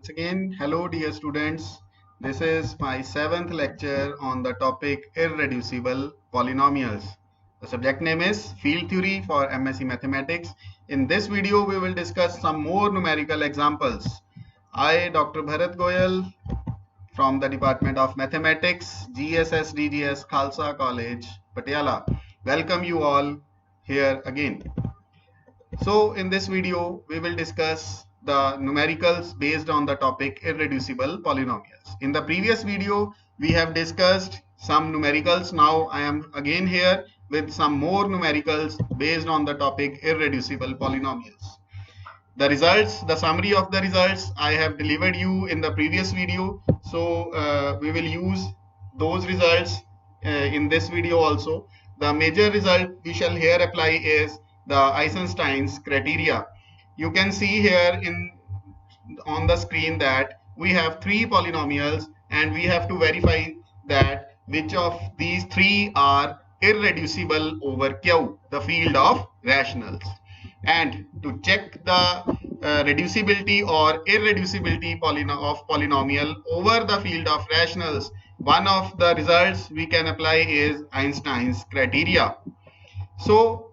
Once again, hello dear students. This is my seventh lecture on the topic irreducible polynomials. The subject name is Field Theory for MSc Mathematics. In this video, we will discuss some more numerical examples. I, Dr. Bharat Goyal from the Department of Mathematics, GSSDGS Khalsa College, Patiala, welcome you all here again. So in this video, we will discuss the numericals based on the topic irreducible polynomials. In the previous video, we have discussed some numericals. Now I am again here with some more numericals based on the topic irreducible polynomials. The results, the summary of the results I have delivered you in the previous video. So we will use those results in this video also. The major result we shall here apply is the Eisenstein's criteria. You can see here on the screen that we have three polynomials and we have to verify that which of these three are irreducible over Q, the field of rationals. And to check the reducibility or irreducibility of polynomial over the field of rationals, one of the results we can apply is Einstein's criteria. So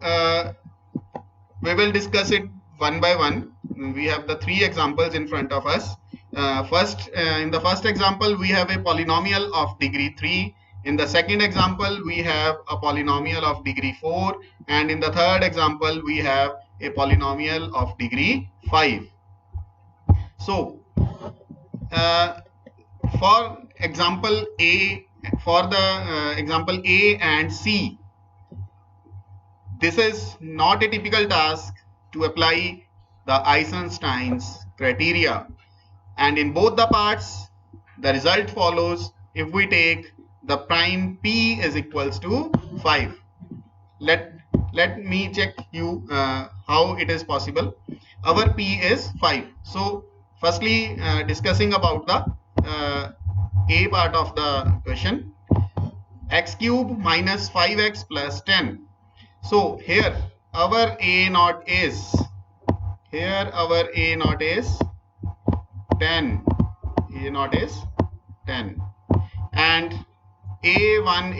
we will discuss it one by one. We have the three examples in front of us. In the first example, we have a polynomial of degree 3. In the second example, we have a polynomial of degree 4. And in the third example, we have a polynomial of degree 5. So, for example A, for the example A and C, this is not a typical task to apply the Eisenstein's criteria. And in both the parts, the result follows if we take the prime P is equals to 5. Let me check you how it is possible. Our P is 5. So firstly, discussing about the A part of the question, x cube minus 5x plus 10. So here our A naught is 10. A naught is 10. And A1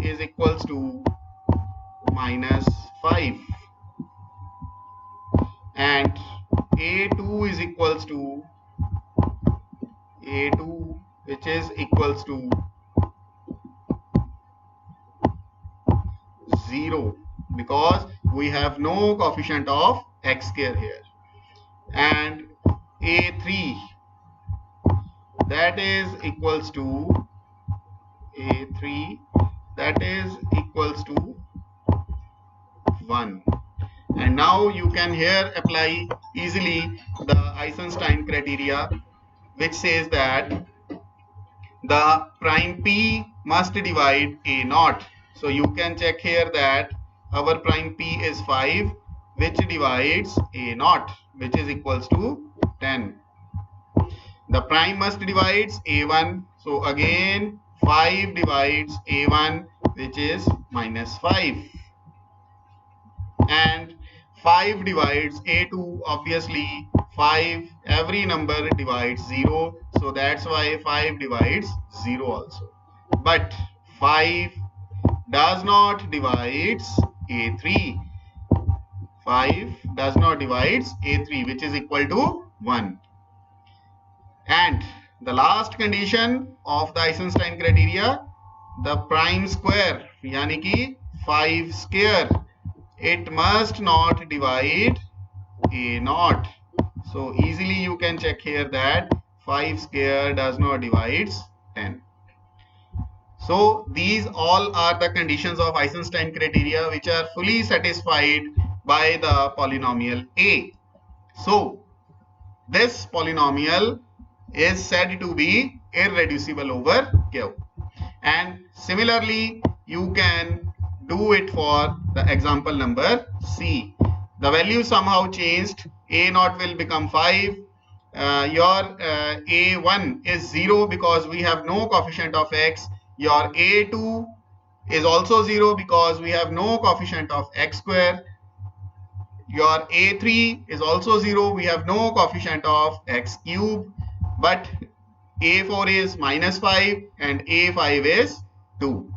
is equals to minus 5. And A2 is equals to A2, which is equals to 0, because we have no coefficient of x square here. And A3, that is equals to A3, that is equals to 1. And now you can here apply easily the Eisenstein criteria, which says that the prime P must divide A naught. So you can check here that our prime P is 5, which divides A naught, which is equals to 10. The prime must divides A1. So again 5 divides A1, which is minus 5. And 5 divides A2, obviously 5, every number divides 0. So that's why 5 divides 0 also. But 5 does not divides A3. 5 does not divides A3, which is equal to 1. And the last condition of the Eisenstein criteria, the prime square, yani ki 5 square, it must not divide A naught. So easily you can check here that 5 square does not divides 10. So these all are the conditions of Eisenstein criteria which are fully satisfied by the polynomial A. So this polynomial is said to be irreducible over Q. And similarly, you can do it for the example number C. The value somehow changed. A naught will become 5. Your A1 is 0 because we have no coefficient of x. Your A2 is also 0 because we have no coefficient of x square. your A3 is also 0. We have no coefficient of x cube, but A4 is -5 and A5 is 2.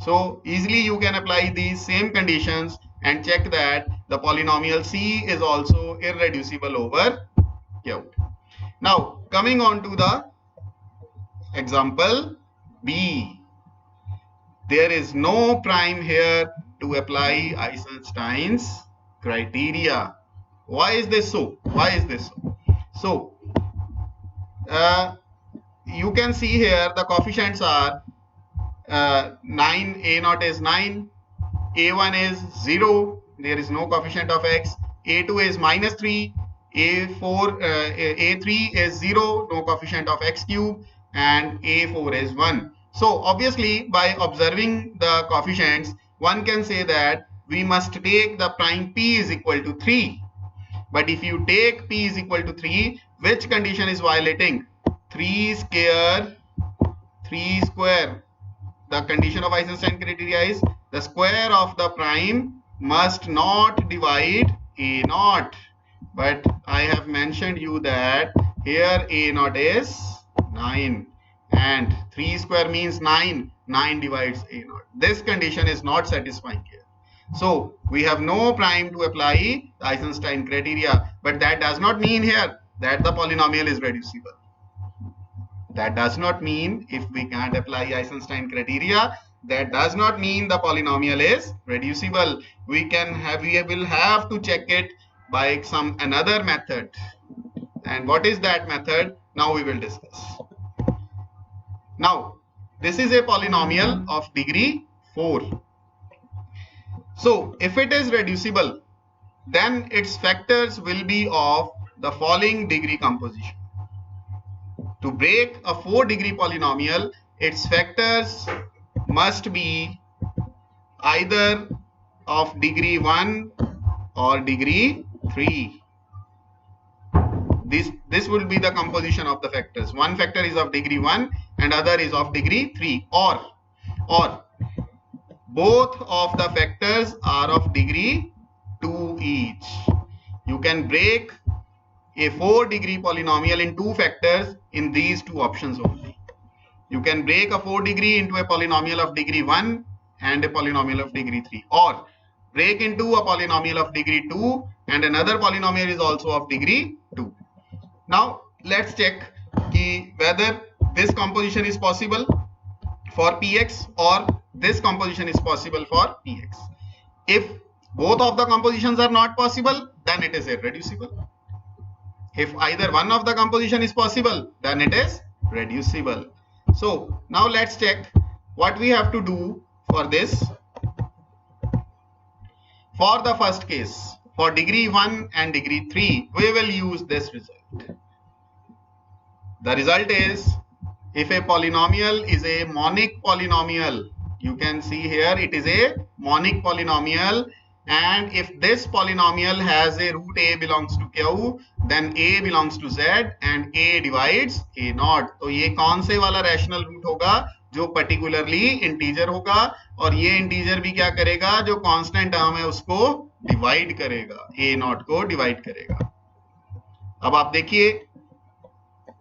So easily you can apply these same conditions and check that the polynomial C is also irreducible over Q. Now coming on to the example B. There is no prime here to apply Eisenstein's criteria. Why is this so? Why is this so? So you can see here the coefficients are 9, A0 is 9, A1 is 0, there is no coefficient of x, A2 is -3, A4, A3 is 0, no coefficient of x cube, and A4 is 1. So obviously by observing the coefficients, one can say that we must take the prime p is equal to 3. But if you take p is equal to 3, which condition is violating? 3 square. The condition of Eisenstein criteria is the square of the prime must not divide A0. But I have mentioned you that here A0 is 9 and 3 square means 9. 9 divides A0. This condition is not satisfying here. So we have no prime to apply the Eisenstein criteria, but that does not mean here that the polynomial is reducible. That does not mean if we can't apply Eisenstein criteria, that does not mean the polynomial is reducible. We will have to check it by some another method. And what is that method? Now we will discuss. Now, this is a polynomial of degree 4. So, if it is reducible, then its factors will be of the following degree composition. To break a 4-degree polynomial, its factors must be either of degree 1 or degree 3. This will be the composition of the factors. One factor is of degree 1 and other is of degree 3, or both of the factors are of degree 2 each. You can break a 4-degree polynomial in 2 factors in these 2 options only. You can break a 4-degree into a polynomial of degree 1 and a polynomial of degree 3, or break into a polynomial of degree 2 and another polynomial is also of degree 2. Now let's check whether this composition is possible for px or this composition is possible for px. If both of the compositions are not possible, then it is irreducible. If either one of the composition is possible, then it is reducible. So now let's check what we have to do for this. For the first case, for degree 1 and degree 3, we will use this result. The result is, if a polynomial is a monic polynomial, you can see here it is a monic polynomial, and if this polynomial has a root a belongs to q, then a belongs to z and a divides a0. तो ये कौन से वाला rational root होगा? जो particularly integer होगा, और ये इंटीजर भी क्या करेगा? जो कांस्टेंट टर्म है उसको डिवाइड करेगा, a0 को डिवाइड करेगा. अब आप देखिए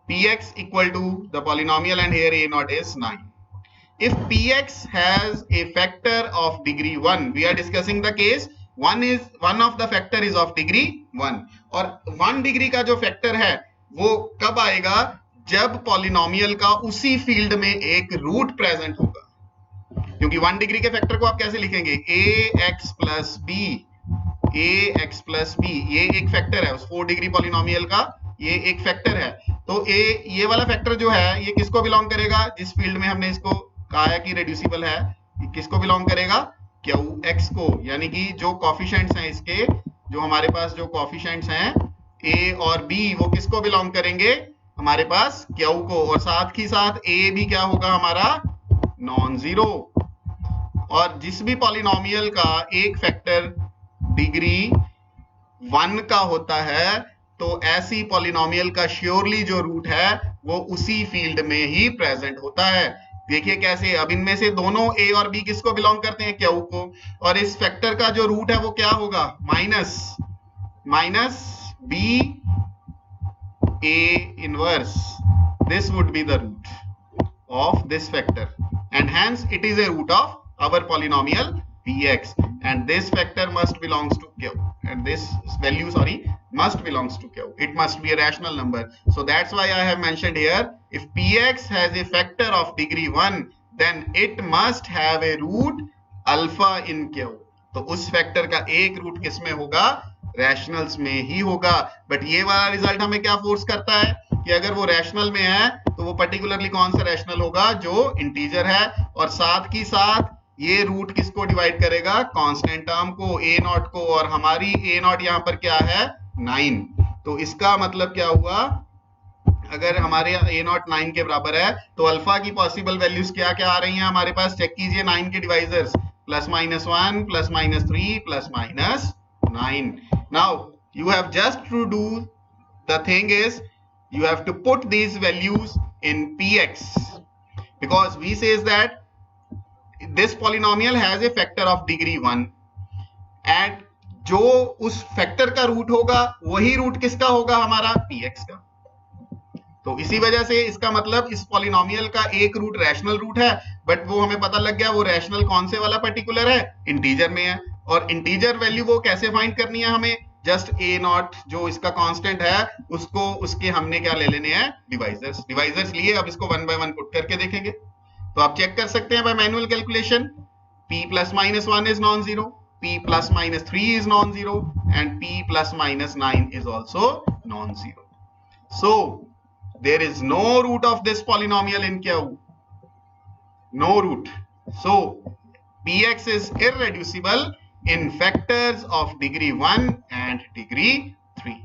px equal to the polynomial and here a0 is 9. If px has a factor of degree 1, we are discussing the case one of the factor is of degree 1, और 1 degree का जो factor है वो कब आएगा? जब पॉलिनोमियल का उसी फील्ड में एक रूट प्रेजेंट होगा. क्योंकि 1 डिग्री के फैक्टर को आप कैसे लिखेंगे? ax प्लस b, ये एक फैक्टर है उस 4 डिग्री पॉलिनोमियल का, ये एक फैक्टर है. तो ये वाला फैक्टर जो है ये किसको बिलोंग करेगा? जिस फील्ड में हमने इसको कहा है कि रेड्यूसिबल है, ये किसको बिलोंग करेगा? Qx को. यानी कि जो कोफिशिएंट्स हैं इसके, जो हमारे पास जो कोफिशिएंट्स हैं a और b, वो किसको बिलोंग करेंगे? हमारे पास Q को. और साथ ही साथ a भी क्या होगा हमारा? Non zero. और जिस भी पॉलिनोमियल का एक फैक्टर डिग्री 1 का होता है, तो ऐसी पॉलिनोमियल का श्योरली जो रूट है वो उसी फील्ड में ही प्रेजेंट होता है. देखिए कैसे, अब इनमें से दोनों a और b किसको बिलोंग करते हैं? Q को. और इस फैक्टर का जो रूट है वो क्या होगा? Minus. minus b a inverse. This would be the root of this factor, and hence it is a root of our polynomial px, and this factor must belongs to q, and this value, sorry, must belongs to q. It must be a rational number. So that's why I have mentioned here, if px has a factor of degree 1, then it must have a root alpha in q. तो उस factor का एक root किसमें होगा? Rationals में ही होगा. But ये वाला रिजल्ट हमें क्या फोर्स करता है कि अगर वो रैशनल में है तो वो पर्टिकुलरली कौन सा रैशनल होगा? जो इंटीजर है, और साथ ही साथ ये रूट किसको डिवाइड करेगा? कांस्टेंट टर्म को, ए नॉट को, और हमारी ए नॉट यहाँ पर क्या है? 9. तो इसका मतलब क्या हुआ? अगर हमारे ए नॉट 9 के बराबर है तो अल्फा की पॉसिबल वैल्यूज क्या क्या आ रही हैं हमारे पास? चेक कीजिए 9 के divisors, +-1, +-3, +-9. Now you have just to do the thing is you have to put these values in px, because we says that this polynomial has a factor of degree 1, and जो उस factor का root होगा वही root किसका होगा? हमारा px का. तो इसी वजह से इसका मतलब इस पॉलिनोमियल का एक रूट रैशनल रूट है, बट वो हमें पता लग गया वो रैशनल कौन से वाला पर्टिकुलर है? इंटीजर में है. और इंटीजर वैल्यू वो कैसे फाइंड करनी है हमें? जस्ट ए नॉट जो इसका कांस्टेंट है उसको, उसके हमने क्या ले लेने हैं? डिवाइजर्स लिए. अब इसको 1 by 1 पुट करके देखेंगे तो आप चेक कर सकते हैं bye manual calculation. p +-1 is non-zero, p +-3 is non-zero, and p +-9 is also non-zero. So there is no root of this polynomial in Q. No root. So px is irreducible in factors of degree 1 and degree 3.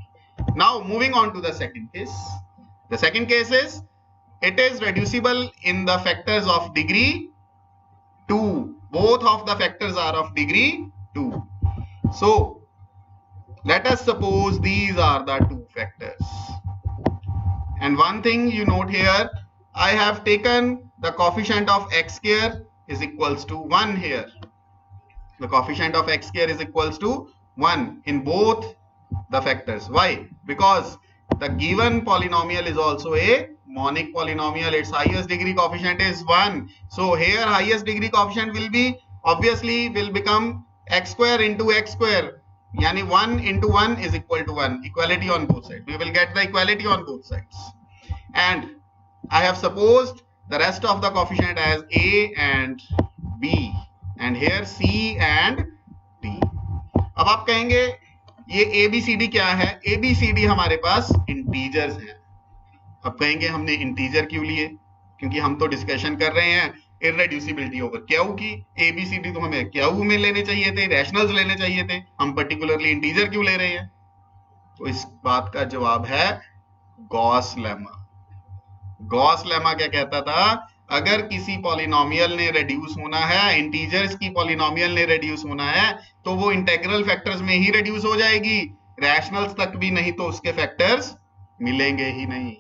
Now moving on to the second case. The second case is it is reducible in the factors of degree 2. Both of the factors are of degree 2. So let us suppose these are the two factors. And one thing you note here, I have taken the coefficient of x square is equals to 1 here. The coefficient of x square is equals to 1 in both the factors. Why? Because the given polynomial is also a monic polynomial. Its highest degree coefficient is 1. So here highest degree coefficient will be, obviously will become x square into x square. Yani 1 into 1 is equal to 1. Equality on both sides. We will get the equality on both sides. And I have supposed the rest of the coefficient as a and b, and here c and d. अब आप कहेंगे ये a b c d क्या है? a b c d हमारे पास integers हैं. अब कहेंगे हमने इंटीजर क्यों लिए? क्योंकि हम तो डिस्कशन कर रहे हैं इररेड्यूसिबिलिटी ओवर क्यू की. ए बी सी डी तो हमें क्यू में लेने चाहिए थे, रैशनल्स लेने चाहिए थे, हम पर्टिकुलरली इंटीजर क्यों ले रहे हैं? तो इस बात का जवाब है गॉस लेमा. गॉस लेमा क्या कहता था? अगर किसी पॉलिनोमियल ने रेड्यूस होना है, इंटीजर्स की पॉलिनोमियल ने रेड्यूस होना है, तो वो इंटेग्रल फैक्टर्स में ही रेड्यूस हो जाएगी, रैशनल्स तक भी नहीं तो उसके फैक्टर्स मिलेंगे ही नहीं.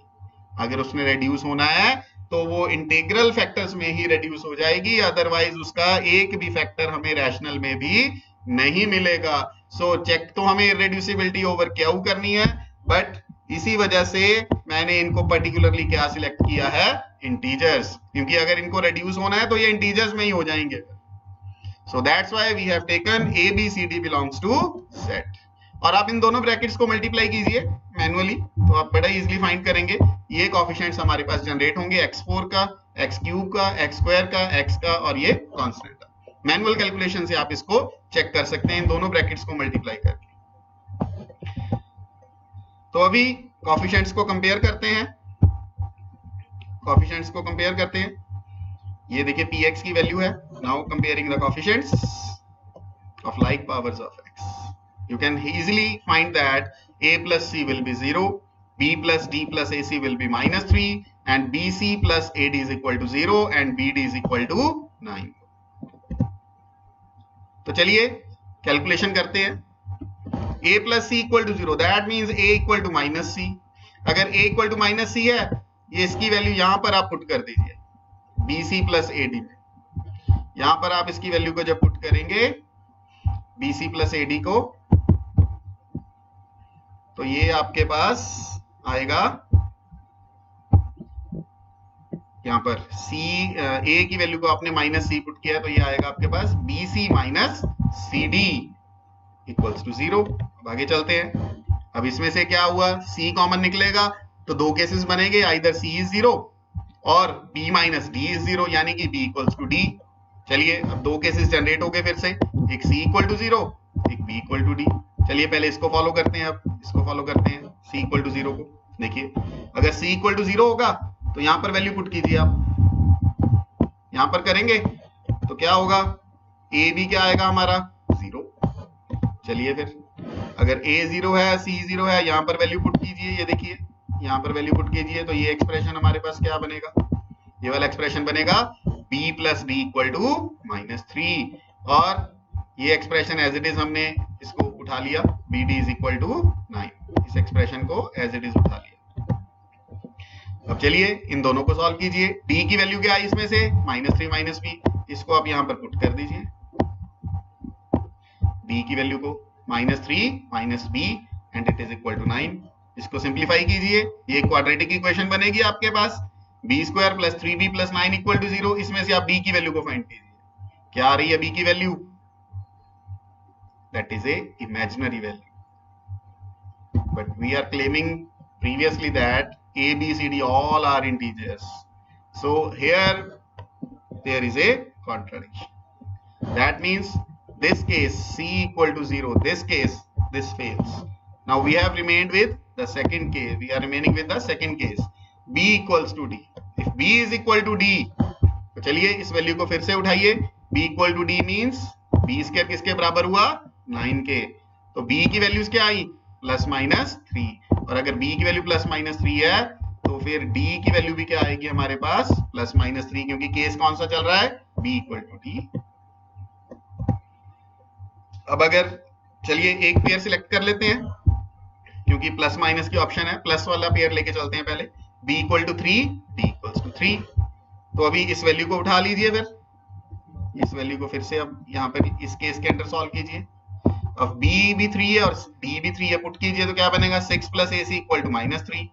अगर उसने रेड्यूस होना है तो वो इंटीग्रल फैक्टर्स में ही रेड्यूस हो जाएगी, अदरवाइज उसका एक भी फैक्टर हमें रैशनल में भी नहीं मिलेगा. सो चेक तो हमें इररेड्यूसिबिलिटी ओवर क्यू करनी है, बट इसी वजह से मैंने इनको पर्टिकुलरली क्या सिलेक्ट किया है? इंटीजर्स, क्योंकि अगर इनको रेड्यूस होना है तो ये इंटीजर्स में ही हो जाएंगे. So that's why we have taken A B C D belongs to set. और आप इन दोनों ब्रैकेट्स को मल्टीप्लाई कीजिए मैनुअली तो आप बड़ा इजीली फाइंड करेंगे. ये कोएफिशिएंट्स हमारे पास जनरेट होंगे x4 का, x³ का, x² का, x का, और ये कांस्टेंट का. मैनुअल कैलकुलेशन से आप इसको चेक कर सकते हैं इन दोनों ब्रैकेट्स को मल्टीप्लाई करके. तो अभी कोएफिशिएंट्स को कंपेयर करते हैं. कोएफिशिएंट्स को कंपेयर करते हैं. ये देखिए px की वैल्यू है. Now comparing the coefficients of like powers of x. You can easily find that a plus c will be 0, b plus d plus ac will be -3, and bc plus ad is equal to 0 and bd is equal to 9. तो चलिए calculation करते हैं. a plus c equal to 0, that means a equal to -c. अगर a equal to -c है, ये इसकी value यहां पर आप पुट कर दीजिए bc plus ad में. यहां पर आप इसकी वैल्यू को जब पुट करेंगे bc plus ad को, तो ये आपके पास आएगा यहाँ पर ए की वैल्यू को आपने माइनस सी पुट किया है, तो ये आएगा आपके पास B C minus C D equals to 0। अब आगे चलते हैं। अब इसमें से क्या हुआ, सी कॉमन निकलेगा तो दो केसेस बनेंगे, आइदर सी इज 0 और b माइनस डी इज 0, यानी कि b इक्वल्स टू डी। चलिए अब दो केसेस जनरेट हो गए फिर से, एक c इक्वल टू 0, एक b इक्वल टू डी। चलिए पहले इसको फॉलो करते हैं, अब इसको फॉलो करते हैं c इक्वल टू 0 को। देखिए अगर c इक्वल टू 0 होगा तो यहां पर वैल्यू पुट कीजिए आप, यहां पर करेंगे तो क्या होगा, a b क्या आएगा हमारा 0। चलिए फिर अगर a 0 है c 0 है, यहां पर वैल्यू पुट कीजिए, ये देखिए यहां पर वैल्यू पुट कीजिए, तो ये एक्सप्रेशन हमारे पास क्या बनेगा, ये वाला एक्सप्रेशन बनेगा b plus D equal to -3, और ये एक्सप्रेशन एज इट इज हमने इसको उठा लिया, B D is equal to 9, इस एक्सप्रेशन को एज इट इज उठा लिया। अब चलिए इन दोनों को सॉल्व कीजिए, d की वैल्यू क्या आई इसमें से -3 माइनस b, इसको आप यहां पर पुट कर दीजिए, d की वैल्यू को -3 minus b and it is equal to 9। इसको सिंप्लीफाई कीजिए, ये क्वाड्रेटिक इक्वेशन बनेगी आपके पास, b square plus 3b plus 9 equal to 0। इसमें से आप b की वैल्यू को फाइंड कीजिए, क्या आ रही है b की value, that is a imaginary value, but we are claiming previously that a b c d all are integers, so here there is a contradiction. That means this case c equal to 0, this case this fails. Now we have remained with the second case, we are remaining with the second case, b equals to d. If b is equal to d, तो चलिए इस value को फिर से उठाइए, b equal to d means b square किसके बराबर हुआ 9 के, तो b की वैल्यूज क्या आई +-3, और अगर b की वैल्यू +-3 है तो फिर d की वैल्यू भी क्या आएगी हमारे पास +-3, क्योंकि केस कौन सा चल रहा है, b इक्वल टू d। अब अगर चलिए एक पेयर सिलेक्ट कर लेते हैं, क्योंकि प्लस माइनस की ऑप्शन है, प्लस वाला पेयर लेके चलते हैं पहले, b equal to 3, d equals to 3। तो अभी इस वैल्यू को उठा लीजिए, फिर इस वैल्यू को फिर से अब यहाँ पर इस केस के अंदर सॉल्व कीजिए। अब b भी 3 है और d भी 3 है, पुट कीजिए तो क्या बनेगा 6 प्लस ac इक्वल टू -3,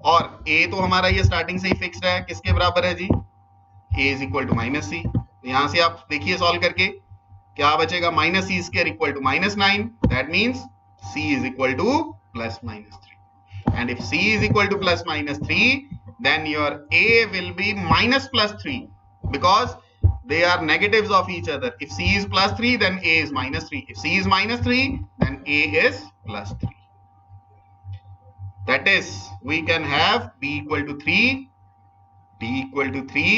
और a तो हमारा ये स्टार्टिंग से ही फिक्स्ड है, किसके बराबर है जी, a is equal to -c। तो यहाँ से आप देखिए सॉल्व करके क्या बचेगा, -c square equal to -9, that means c is equal to +-3, and if c is equal to +-3 then your a will be -+3 because they are negatives of each other. If c is +3 then a is -3, if c is -3 then a is +3. That is, we can have b equal to 3, d equal to 3.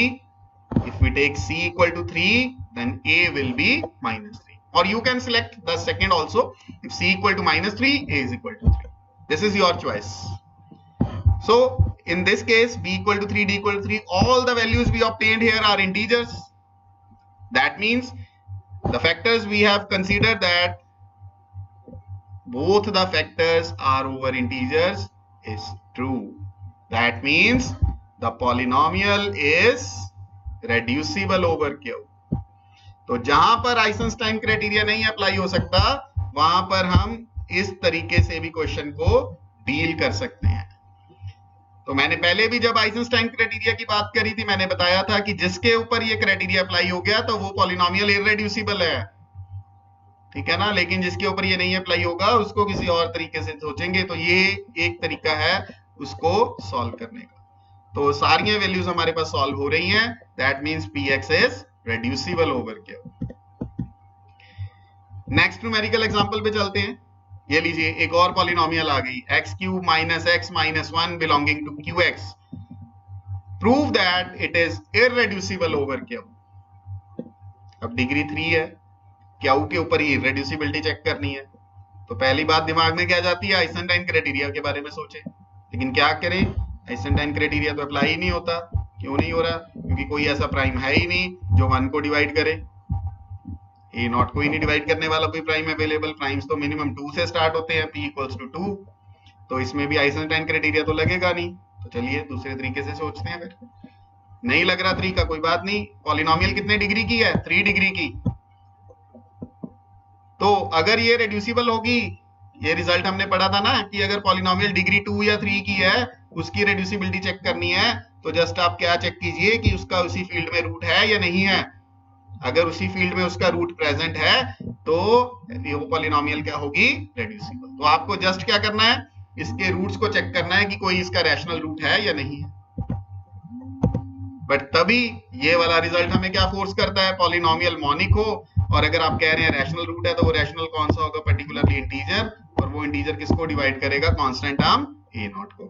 If we take c equal to 3 then a will be -3, or you can select the second also, if c equal to -3 a is equal to 3. This is your choice. So in this case b equal to 3, d equal to 3, all the values we obtained here are integers. That means the factors we have considered that both the factors are over integers is true. That means the polynomial is reducible over Q. तो जहां पर आइसेंस्टाइन criteria नहीं apply हो सकता, वहां पर हम इस तरीके से भी क्वेश्चन को डील कर सकते हैं। तो मैंने पहले भी जब आइसेंस्टाइन क्राइटेरिया की बात करी थी, मैंने बताया था कि जिसके ऊपर ये क्राइटेरिया अप्लाई हो गया तो वो पॉलिनोमियल इररेड्यूसिबल है, ठीक है ना, लेकिन जिसके ऊपर ये नहीं अप्लाई होगा उसको किसी और तरीके से सोचेंगे। तो ये एक तरीका है उसको सॉल्व करने का। तो सारी वैल्यूज हमारे पास सॉल्व हो रही हैं, that means px is reducible over q। Next numerical example पे चलते हैं। ये लीजिए एक और पॉलिनोमियल आ गई, x³ - x - 1 belonging to qx, prove that it is irreducible over q। अब डिग्री 3 है, q के ऊपर ही इररेड्यूसिबिलिटी चेक करनी है, तो पहली बात दिमाग में क्या जाती है, आइसेंस्टाइन क्राइटेरिया के बारे में सोचें। लेकिन क्या करें, आइसेंस्टाइन क्राइटेरिया तो अप्लाई ही नहीं होता। क्यों नहीं हो रहा, क्योंकि कोई ऐसा प्राइम है ही नहीं जो 1 को डिवाइड करे, ए नॉट को ही नहीं डिवाइड करने वाला कोई प्राइम अवेलेबल। प्राइम्स तो मिनिमम 2 से स्टार्ट होते हैं, p इक्वल्स टू 2, तो इसमें भी आइसेंस्टाइन क्राइटेरिया तो लगेगा नहीं। तो चलिए दूसरे तरीके से सोचते हैं। फिर नहीं लग रहा तरीका, कोई बात नहीं। पॉलिनोमियल कितने डिग्री की है, 3 डिग्री की। तो अगर ये रेड्यूसिबल होगी ये रिजल्ट हमने पढ़ा था ना कि अगर पॉलिनोमियल डिग्री 2 या 3 की है, उसकी रेड्यूसिबिलिटी चेक करनी है, तो जस्ट आप क्या चेक कीजिए कि उसका उसी फील्ड में रूट है या नहीं है। अगर उसी फील्ड में उसका रूट प्रेजेंट है तो वो पॉलिनोमियल क्या होगी, रेड्यूसिबल। तो आपको जस्ट क्या करना है, इसके रूट्स को चेक करना है कि कोई इसका रैशनल रूट है या नहीं है। बट तभी ये वाला रिजल्ट हमें क्या फोर्स करता है, पॉलिनोमियल मॉनिक हो, और अगर आप कह रहे हैं रैशनल रूट है तो वो रैशनल कौन सा होगा, पर्टिकुलरली इंटीजर, और वो इंटीजर किसको डिवाइड करेगा, कांस्टेंट टर्म ए नॉट को।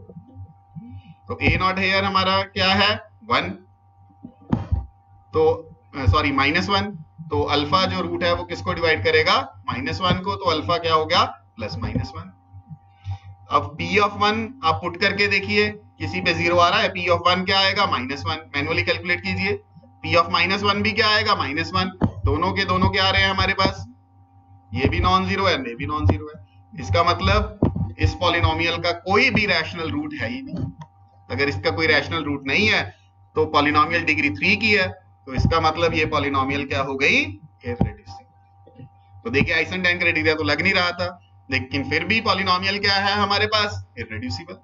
तो ए नॉट हेयर हमारा क्या है, 1, तो सॉरी -1, तो अल्फा जो रूट है वो किसको डिवाइड करेगा, -1 को, तो अल्फा क्या हो गया, +1। अब P ऑफ 1 आप पुट करके देखिए, किसी पे 0 आ रहा है, P ऑफ 1 क्या आएगा, -1, मैनुअली कैलकुलेट कीजिए। P ऑफ -1 भी क्या आएगा, -1, दोनों के दोनों क्या आ रहे हैं हमारे पास, ये भी नॉन जीरो है, ये भी नॉन जीरो है। इसका मतलब इस पॉलिनोमियल का कोई भी रैशनल रूट है ही नहीं। अगर इसका कोई रैशनल रूट नहीं है तो पॉलिनोमियल डिग्री 3 की है, तो इसका मतलब ये पॉलिनोमियल क्या हो गई, इररेड्यूसिबल। तो देखिए आइसेंटाइन क्राइटेरिया तो लग नहीं रहा था, लेकिन फिर भी पॉलिनोमियल क्या है हमारे पास, इररेड्यूसिबल।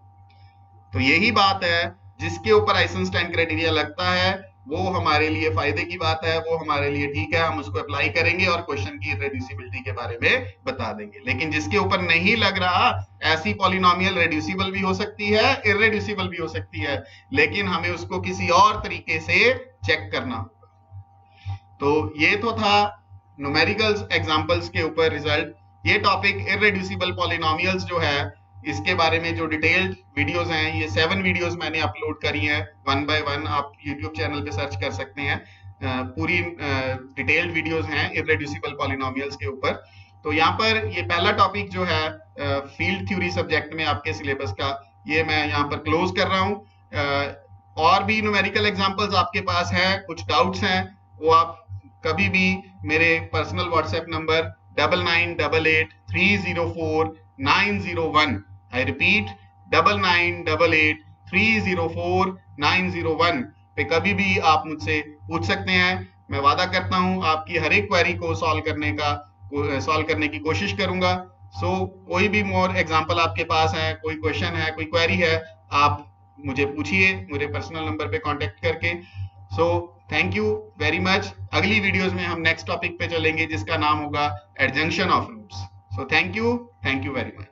तो यही बात है, जिसके ऊपर आइसेंस्टाइन क्राइटेरिया लगता है वो हमारे लिए फायदे की बात है, वो हमारे लिए ठीक है, हम उसको अप्लाई करेंगे और क्वेश्चन की इररेड्यूसिबिलिटी के बारे में बता देंगे। लेकिन जिसके ऊपर नहीं लग रहा, ऐसी पॉलिनोमियल रेड्यूसिबल भी हो सकती है, इररेड्यूसिबल भी हो सकती है, लेकिन हमें उसको किसी और तरीके से चेक करना होगा। तो ये तो था न्यूमेरिकल्स एग्जांपल्स के ऊपर रिजल्ट। ये टॉपिक इररेड्यूसिबल पॉलिनोमियल्स जो है, इसके बारे में जो डिटेल्ड वीडियोस हैं, ये 7 वीडियोस मैंने अपलोड करी हैं 1 बाय 1, आप यूट्यूब चैनल पे सर्च कर सकते हैं। पूरी डिटेल्ड वीडियोस हैं इररेड्यूसिबल पॉलिनोमियल्स के ऊपर। तो यहाँ पर ये पहला टॉपिक जो है फील्ड थ्योरी सब्जेक्ट में आपके सिलेबस का, ये मैं यहाँ पर क्लोज कर रहा हूँ। और भी न्यूमेरिकल एग्जांपल्स आपके पास हैं, कुछ डाउट्स हैं, वो आप कभी भी मेरे personal WhatsApp number 9988304901, I repeat 9988304901 पे कभी भी आप मुझसे पूछ सकते हैं। मैं वादा करता हूं आपकी हर एक क्वेरी को सॉल्व करने की कोशिश करूंगा। कोई भी मोर एग्जांपल आपके पास है, कोई क्वेश्चन है, कोई क्वेरी है, आप मुझे पूछिए मेरे पर्सनल नंबर पे कांटेक्ट करके। Thank you very much. अगली वीडियोस में हम नेक्स्ट टॉपिक पे चलेंगे जिसका नाम होगा adjunction of roots. Thank you very much.